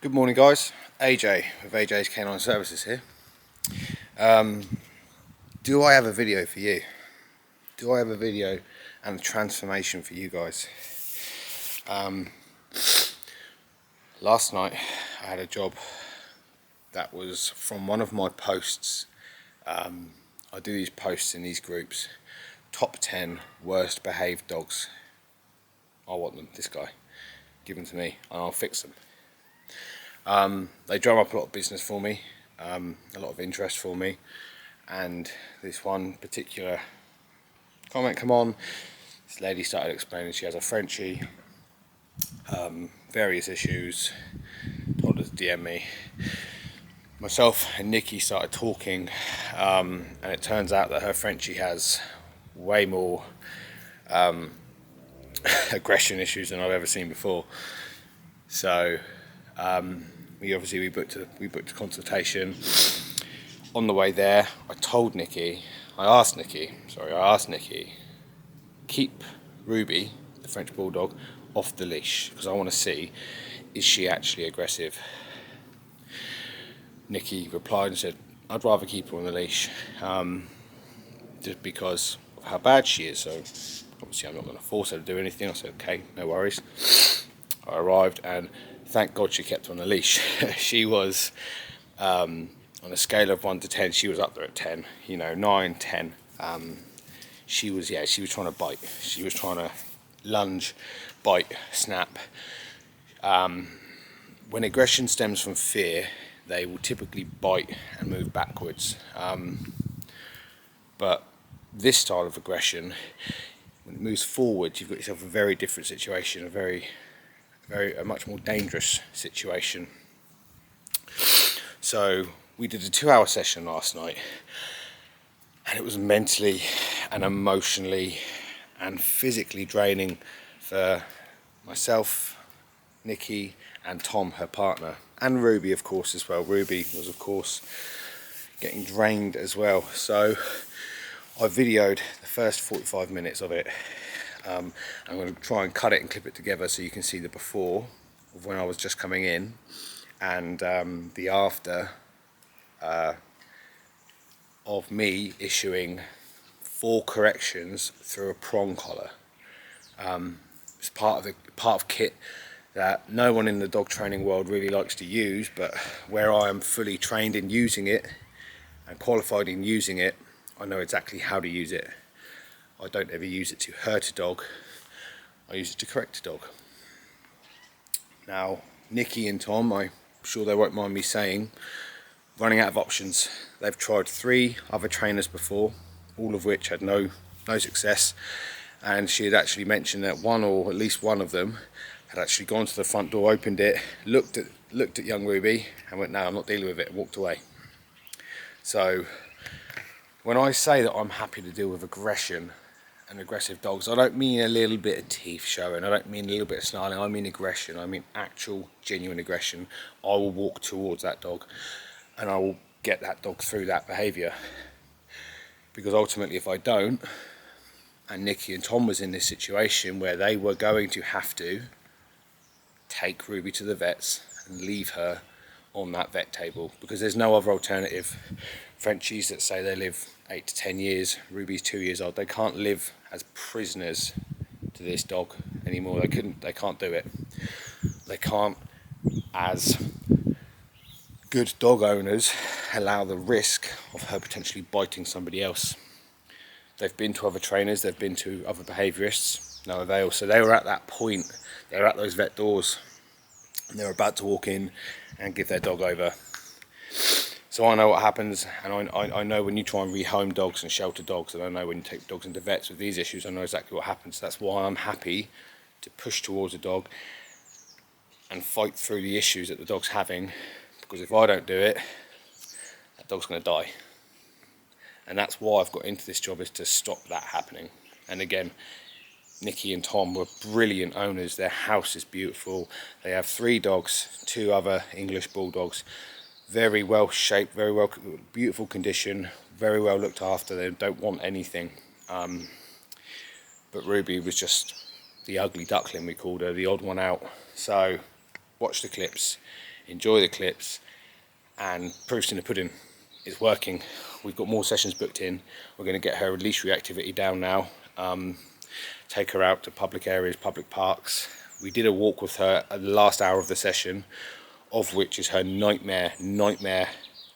Good morning guys, AJ with AJ's Canine Services here. Do I have a video for you? Do I have a video and a transformation for you guys? Last night I had a job that was from one of my posts. I do these posts in these groups, top 10 worst behaved dogs. I want them, this guy, give them to me and I'll fix them. They drum up a lot of business for me, a lot of interest for me, and this one particular comment come on. This lady started explaining she has a Frenchie, various issues, told her to DM me. Myself and Nikki started talking, and it turns out that her Frenchie has way more aggression issues than I've ever seen before. So we booked a consultation. On the way there, I asked Nikki, keep Ruby, the French Bulldog, off the leash because I want to see, is she actually aggressive? Nikki replied and said, I'd rather keep her on the leash, just because of how bad she is. So obviously I'm not going to force her to do anything. I said, okay, no worries. I arrived and thank God she kept on the leash. She was, on a scale of 1 to 10, she was up there at 10, 9, 10. She was trying to bite. She was trying to lunge, bite, snap. When aggression stems from fear, they will typically bite and move backwards. But this style of aggression, when it moves forward, you've got yourself a very different situation, a much more dangerous situation. So we did a 2-hour session last night, and it was mentally and emotionally and physically draining for myself, Nikki and Tom, her partner, and Ruby of course as well. Ruby was of course getting drained as well. So I videoed the first 45 minutes of it. I'm going to try and cut it and clip it together so you can see the before of when I was just coming in, and the after of me issuing 4 corrections through a prong collar. It's part of kit that no one in the dog training world really likes to use, but where I am fully trained in using it and qualified in using it, I know exactly how to use it. I don't ever use it to hurt a dog, I use it to correct a dog. Now, Nikki and Tom, I'm sure they won't mind me saying, running out of options. They've tried 3 other trainers before, all of which had no success, and she had actually mentioned that one, or at least one of them, had actually gone to the front door, opened it, looked at young Ruby and went, no, I'm not dealing with it, and walked away. So when I say that I'm happy to deal with aggression and aggressive dogs, I don't mean a little bit of teeth showing, I don't mean a little bit of snarling, I mean aggression, I mean actual genuine aggression. I will walk towards that dog and I will get that dog through that behaviour, because ultimately if I don't, and Nikki and Tom was in this situation where they were going to have to take Ruby to the vets and leave her on that vet table, because there's no other alternative. Frenchies that say they live 8 to 10 years, Ruby's 2 years old, they can't live as prisoners to this dog anymore. They can't do it. They can't, as good dog owners, allow the risk of her potentially biting somebody else. They've been to other trainers, they've been to other behaviourists, no avail. So they were at that point, they were at those vet doors, and they were about to walk in and give their dog over. So I know what happens, and I know when you try and rehome dogs and shelter dogs, and I know when you take dogs into vets with these issues, I know exactly what happens. That's why I'm happy to push towards a dog and fight through the issues that the dog's having, because if I don't do it, that dog's going to die. And that's why I've got into this job, is to stop that happening. And again, Nikki and Tom were brilliant owners. Their house is beautiful. They have 3 dogs, 2 other English Bulldogs. Very well shaped, very well, beautiful condition, very well looked after. They don't want anything. But Ruby was just the ugly duckling, we called her, the odd one out. So watch the clips. enjoy the clips, and proof's in the pudding. It's working. We've got more sessions booked in. We're going to get her release reactivity down now. Take her out to public areas, public parks. We did a walk with her at the last hour of the session, of which is her nightmare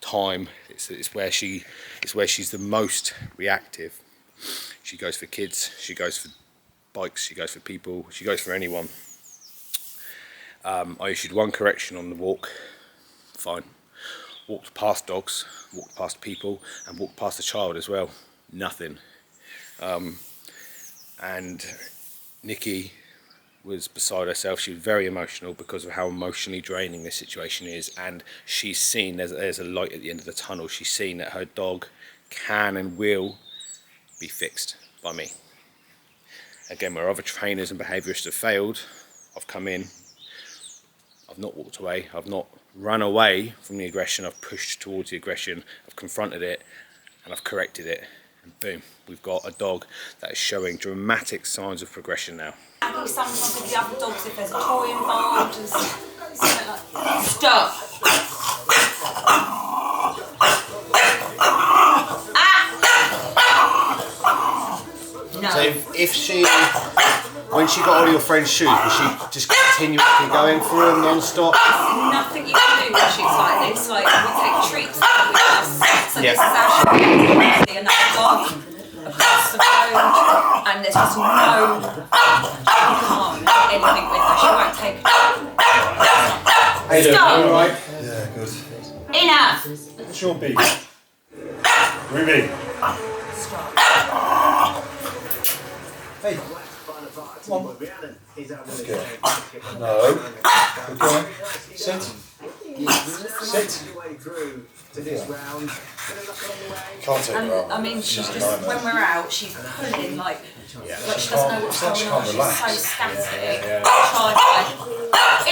time. It's where she's the most reactive. She goes for kids, she goes for bikes, she goes for people, she goes for anyone. I issued one correction on the walk, fine. Walked past dogs, walked past people, and walked past a child as well, nothing. And Nikki was beside herself. She was very emotional because of how emotionally draining this situation is, and she's seen there's a light at the end of the tunnel. She's seen that her dog can and will be fixed by me. Again, where other trainers and behaviourists have failed, I've come in, I've not walked away, I've not run away from the aggression, I've pushed towards the aggression, I've confronted it, and I've corrected it, and boom, we've got a dog that is showing dramatic signs of progression now. Sometimes with the other dogs, if there's a toy involved, and something like that. Stop! No. So if she, when she got all your friend's shoes, was she just continuously going for them non-stop? Nothing you can do when she's like this. Like, we take treats with us. So this is how she gets another dog across the road, and there's just no, she can't do anything with her. She won't take it. How you doing? Stop! All right? Yeah, good. Enough! What's your beat? Ruby. Hey. Come on. Let's go. No. Good boy. Sit. Sit. Can't take her out. I mean, she's just, when we're out, she's pulling like she doesn't know what's going on. She's so static.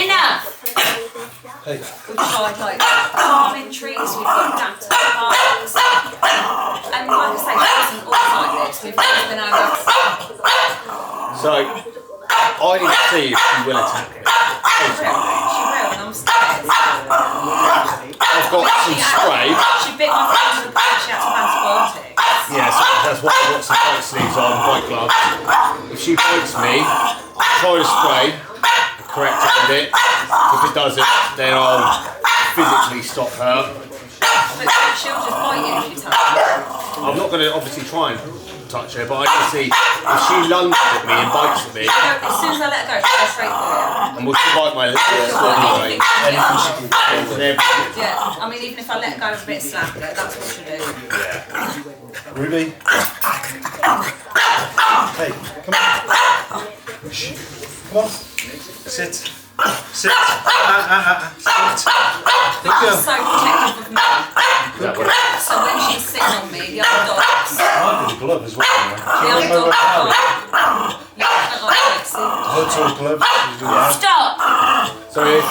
Enough! Hey. We've tried like calming trees, we've got adaptive parks, and like I say, she isn't always like this. We've always been able to. So, I need to see if she will attack me. She will, and I'm scared. I've got some spray. She bit my friend with a bite, she had some antibiotics. Yes, that's why I've got some white sleeves on, white gloves. If she bites me, I'll try to spray and correct it with it. If it doesn't, then I'll physically stop her. But she'll just bite you if you touch her. I'm not going to obviously try and touch her, but I need to see if she lunges at me and bites at me. As soon as I let her go, she'll go straight for you. And will she bite my legs? Anything she Everything. can do. Yeah, I mean, even if I let her go with a bit of slack, that's what she'll do. Yeah. Ruby. Hey, come on. Shh. Come on. Sit. Sit. Sit. Good She's girl. so protective of me. So when she's sitting on me, the other dogs, I did a glove as well. the other dogs are like, yeah, I don't like it, see? Her toy glove. Stop! So if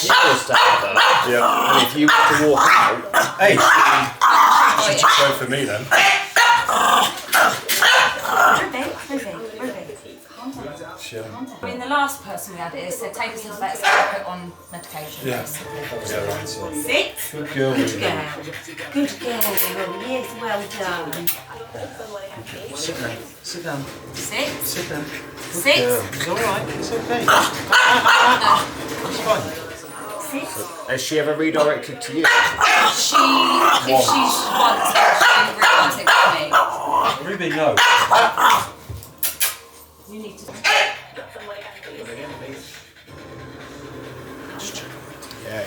you were to have her, and if you were to walk out, Hey, Ruby, go for me then. Sure. I mean, the last person we had here said, take us to the vet so we put on medication. Yeah. Basically. That was their answer. Sit. Good girl, Ruby. Good girl. Good girl. Yes, well done. Sit down. Sit down. Sit. Sit down. Sit. It's alright. It's okay. It's fine. Sit. has she ever redirected to you? If she's once, she didn't realise it was me. Ruby, no. You need to. Yeah.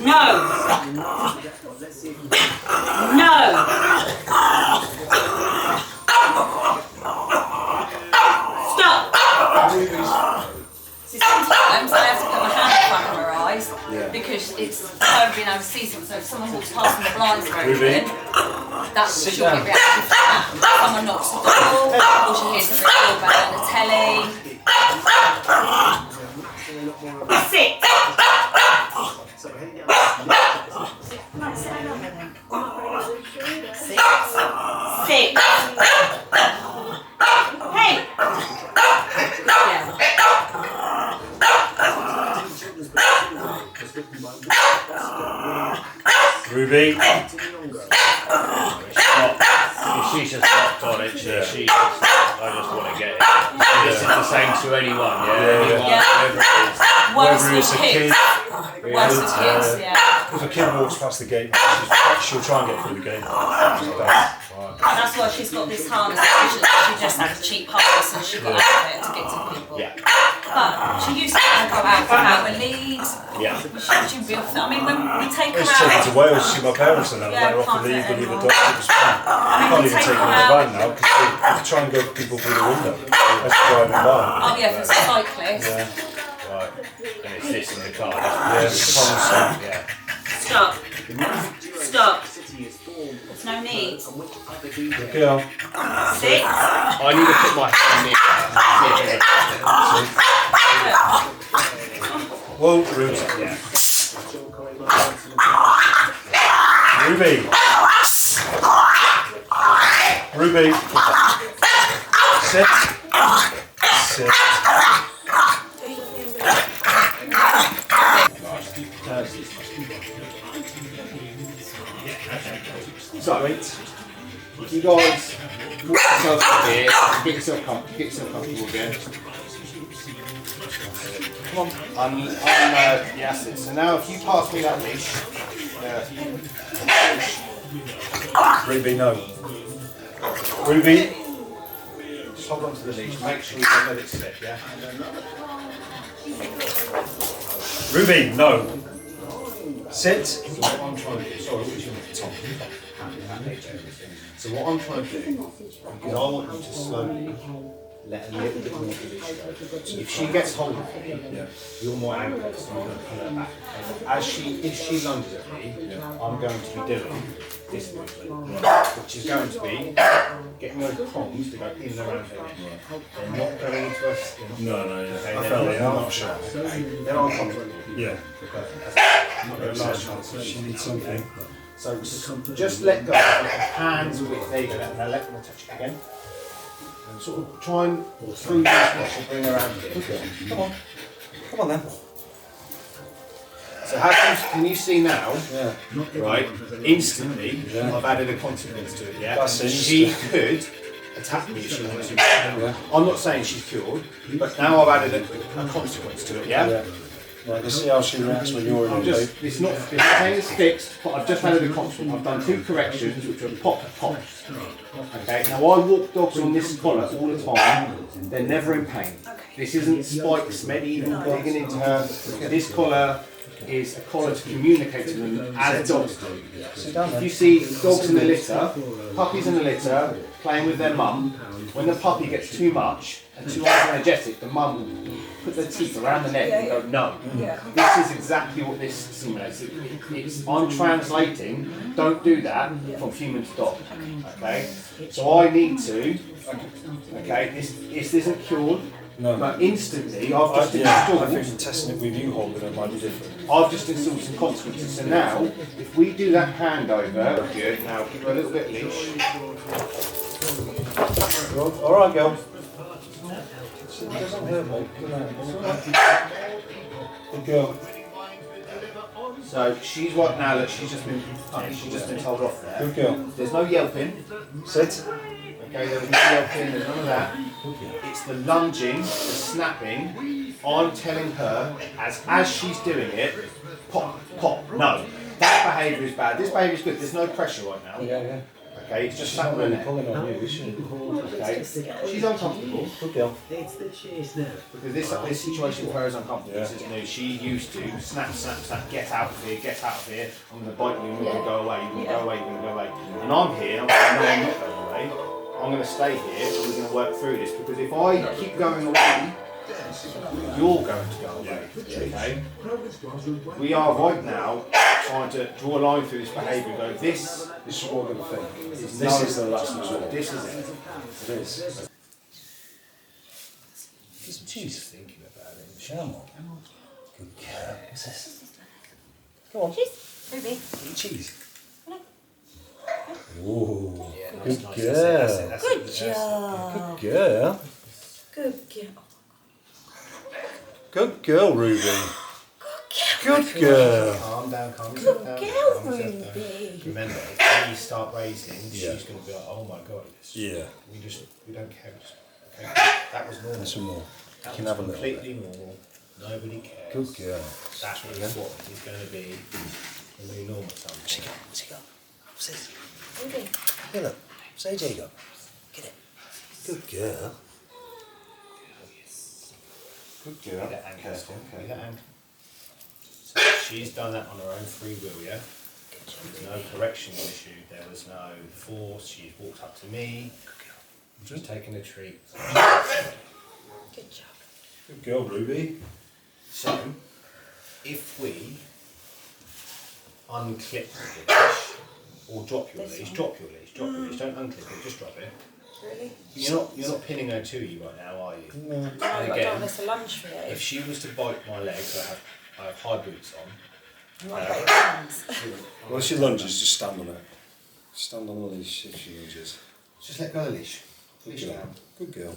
No! No! Stop! See, sometimes I have to put my hand in front of her eyes because it's her being able to see something. So if someone walks past and the blinds are open, that's Sit she'll down. get reactive to that. Someone knocks the door, or she hears something doorbell on the telly. Sit! Sit! Hey! Yeah. Ruby. She's just locked on it. She just, I just want to get it. This is the same to anyone, Anyone, whoever it is. Worse Whether it's with a kid. Worse with kids, If a kid walks past the gate, she'll try and get through the gate. That's why she's got this harness. She just had a cheap harness and she got out of it to get to people. But she used to go out with leads. She real. I mean, when we take her I used to take her out. to Wales to see my parents and that. Let her off the lead, leave the dog. It was fun. I can't even take her in the van now because they try and go people through the window. That's driving by. Oh yeah, for a cyclist. Right. And it's this in the car. Stop. Stop. There's no need. Good girl. Sit. I need to put my hand in. Whoa, Ruby. Ruby. Ruby. Sit. Sit. So, you guys walk yourselves up here, get yourself comfortable again. Come on. Yes, it. So now if you pass me that leash, Ruby, no. Ruby. just hold on to the leash, make sure you don't let it slip, yeah? Ruby, no. Sit. So what I'm trying to do, sorry, which one? Tom. So what I'm trying to do, because I want you to slowly let a little bit more of the leash go. So if she gets hold of me, you're more anchored, so I'm going to pull her back. If she lunges at me, I'm going to be doing this movement, which is going to be getting those prongs to go in and around her neck. They're not going into us. No, I felt it. I'm not sure. They're uncomfortable. Yeah. Last chance. She needs something. So just let go, let the hands width, there you go, now let them touch it again. And sort of try and through this muscle bring her around here. Okay. Come on then. So can you see now, right, instantly, I've added a consequence to it, yeah? That's it. She could attack me if she wanted to. I'm not saying she's cured, but now I've added a consequence to it, yeah? Right, let's see how she reacts when you're in it. It's not, the pain is fixed, but I've just added a consequence. I've done 2 corrections, which are pop. Okay, now I walk dogs on this collar all the time, they're never in pain. This isn't spikes, medieval digging into her. This collar is a collar to communicate to them as dogs do. If you see dogs in the litter, puppies in the litter, playing with their mum, when the puppy gets too much and too energetic, the mum will put their teeth around the neck and go, no. This is exactly what this simulates. I'm translating, don't do that from human to dog. Okay? So I need to, okay, this isn't cured, but instantly I've just installed. I think testing it with you holding it might be different. I've just installed some consequences. So now, if we do that hand over, good, now give her a little bit of leash. Alright, girl. It doesn't hurt, mate. Good girl. So she's right now that she's just been told off there. Good girl. There's no yelping. Sit. Okay, there's no yelping, there's none of that. It's the lunging, the snapping. I'm telling her as she's doing it, pop, no. That behaviour is bad. This behaviour is good. There's no pressure right now. Yeah. Okay, it's just something in Pulling on you, isn't it? Okay, she's uncomfortable. Good girl. Because this situation for her is uncomfortable. This is new. She used to snap, get out of here, I'm going to bite you, and you're going to go away, you're going to go away, you're going to go away. And I'm here, I'm going, no, I'm not going away. I'm going to stay here, and we're going to work through this. Because if I keep going away, you're going to go away. Okay? We are right now trying to draw a line through this behaviour and go, this is what we're going to think. This is the last resort. This is it. It is. Get some cheese. Thinking about it. Come on. Good girl. What's this? Go on. Cheese. Ruby. Eat cheese. Ooh. Good girl. Good job. Good girl. Good girl. Good girl, Ruby. Good girl. calm down, calm Good yourself down. girl, Calm yourself down. Ruby. Remember, if you start raising, Yeah. she's going to be like, oh my god, Yeah. we don't care. Okay, that was normal. Some more. That You can was have a little completely normal. Nobody cares. Good girl. That is what is going to be the new normal something. What's he got? What's this? Ruby. Here, look. Say Jacob. Get it. Good girl. Good girl. That hand, Careful, okay. okay. That hand. So she's done that on her own free will, yeah? There's no correction issue, there was no force, she's walked up to me, she's taken a treat. Good job. Good girl, Ruby. So, if we unclip the leash, or drop your leash, drop your leash, don't unclip it, just drop it. Really? You're not pinning her to you right now, are you? No. No, but I don't again, want us to lunge for you. If she was to bite my leg, so I have high boots on, You might break your hands. Well, if she lunges, just stand on it. Stand on the leash if she lunges. just let go of the leash. Good Leash girl. down. Good girl.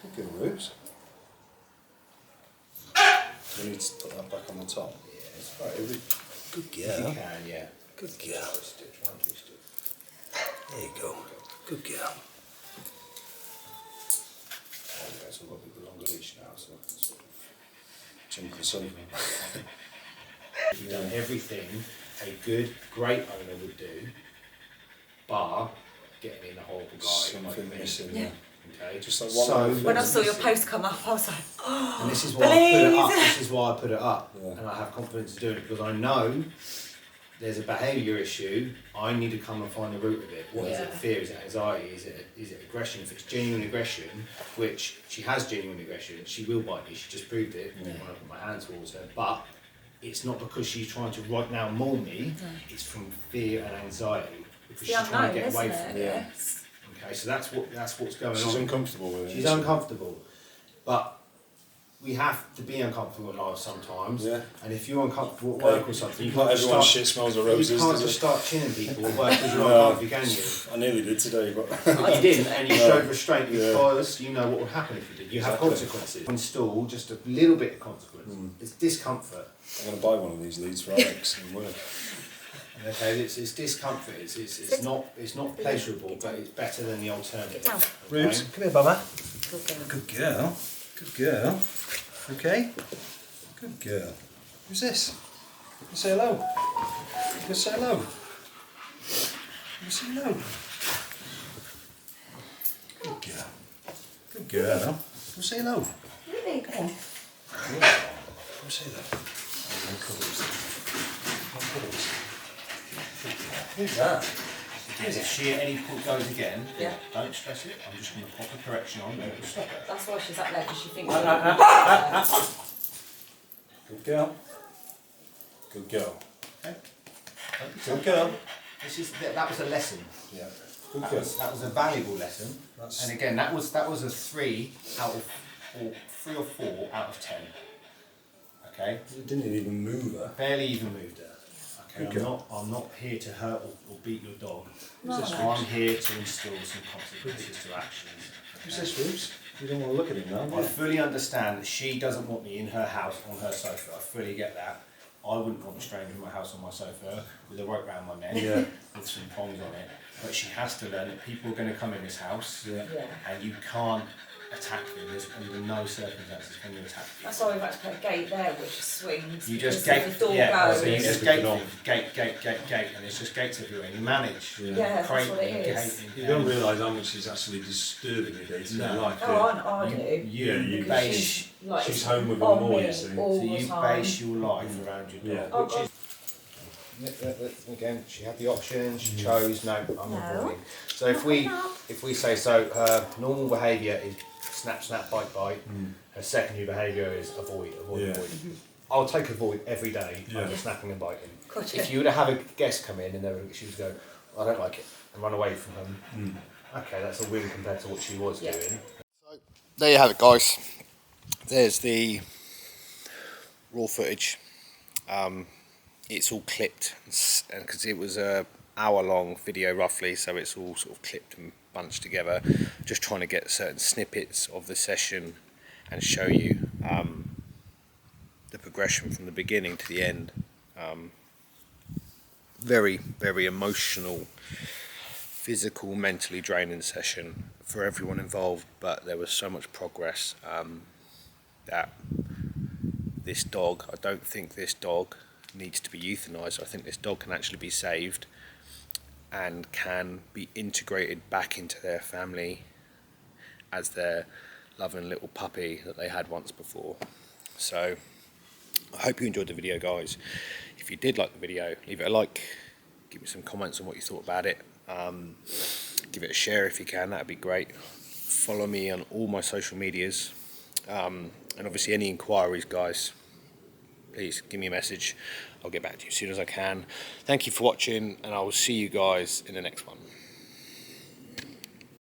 Good girl, Rubes. Do we need to put that back on the top? Yeah, it's right. If Good you girl. can, yeah. Good girl. Twist it, try and twist it. There you go. Good girl. Okay, so we've got a bit longer leash now, so it's sort of Jump the sofa. you've done everything a good, great owner would do, bar getting in a horrible guy. Something like me. missing. Yeah. Okay, Just like so one of When I saw your post come up, I was like, oh, and this is why I put it up. please. This is why I put it up, Yeah. and I have confidence in doing it because I know there's a behaviour issue. I need to come and find the root of it. What is it? Yeah. Fear? Is it anxiety? Is it aggression? If it's genuine aggression, which she has genuine aggression, she will bite me. She just proved it when I put my hands towards her. But it's not because she's trying to right now maul me. It's from fear and anxiety because The she's trying unknown, to get away isn't from it? it. Yeah. Yes. Okay, so that's what's going She's on. uncomfortable with it. She's uncomfortable, but we have to be uncomfortable in life sometimes. Yeah. And if you're uncomfortable at work or something, you Not can't just everyone's start. shit smells of You roses, can't does just it? start chinning people at work because you're No. uncomfortable, can you? I nearly did today, but But you didn't, and you No. showed restraint Yeah. because you know what would happen if you did. You have Exactly. consequences. Install just a little bit of consequence. It's discomfort. I'm going to buy one of these leads for Alex and work. Okay, it's discomfort. It's not pleasurable, but it's better than the alternative. Get down. Okay? Rubes, come here, Baba. Good girl. Good girl. Good girl. Okay. Good girl. Who's this? You say hello. You say hello. You say hello. Good girl. Good girl. You say hello. Really? Come on. Come say that. No cuddles. No cuddles. Who's that? Because if she at any point goes again, Yeah. don't stress it. I'm just going to pop a correction on and it'll stop it. That's why she's up there, because she thinks Good girl. Good girl. Okay? Good girl. That was a lesson. Yeah. Good girl. That was a valuable lesson. That's- And again, that was a 3 out of 3 or 4 out of 10. Okay, You didn't even move her. barely even moved her. Okay, Good girl. I'm not here to hurt or beat your dog. No. I'm here to instill some consequences to actions. Who's this, Rubes? You don't want to look at him now, do I you? fully understand that she doesn't want me in her house on her sofa. I fully get that. I wouldn't want a stranger in my house on my sofa with a rope round my neck Yeah. with some prongs on it. But she has to learn that people are going to come in this house Yeah. Yeah. and you can't attack them. There's under no circumstances can you attack them. That's why we've had to put a gate there which swings. You just because gate, if the door yeah, goes. so you just Everything gate, off. gate, and there's just gates everywhere. And you manage. Yeah. Yeah, that's Crate what it and is. gate and You don't realise how much she's actually disturbing your day-to-day No. life, do Oh, you? I do. Yeah, you Because base- she's, like, she's home with her on more, me you see. all So the you time. base your life around your dog, Yeah. which is. Again, she had the option. She chose no. I'm No. avoiding. So if we say so, her normal behaviour is snap, snap, bite, bite. Her secondary behaviour is avoid, avoid, Yeah. avoid. I'll take avoid every day Yeah. over snapping and biting. Gotcha. If you were to have a guest come in and she would go, I don't like it, and run away from them, okay, that's a win compared to what she was Yeah. doing. There you have it, guys. There's the raw footage. It's all clipped, and because it was a hour-long video roughly, so it's all sort of clipped and bunched together, just trying to get certain snippets of the session and show you the progression from the beginning to the end. Very, very emotional, physical, mentally draining session for everyone involved, but there was so much progress that this dog, I don't think this dog needs to be euthanized. I think this dog can actually be saved and can be integrated back into their family as their loving little puppy that they had once before. So I hope you enjoyed the video, guys. If you did like the video, leave it a like, give me some comments on what you thought about it, give it a share if you can, that'd be great. Follow me on all my social medias, and obviously any inquiries, guys, please give me a message. I'll get back to you as soon as I can. Thank you for watching, and I will see you guys in the next one.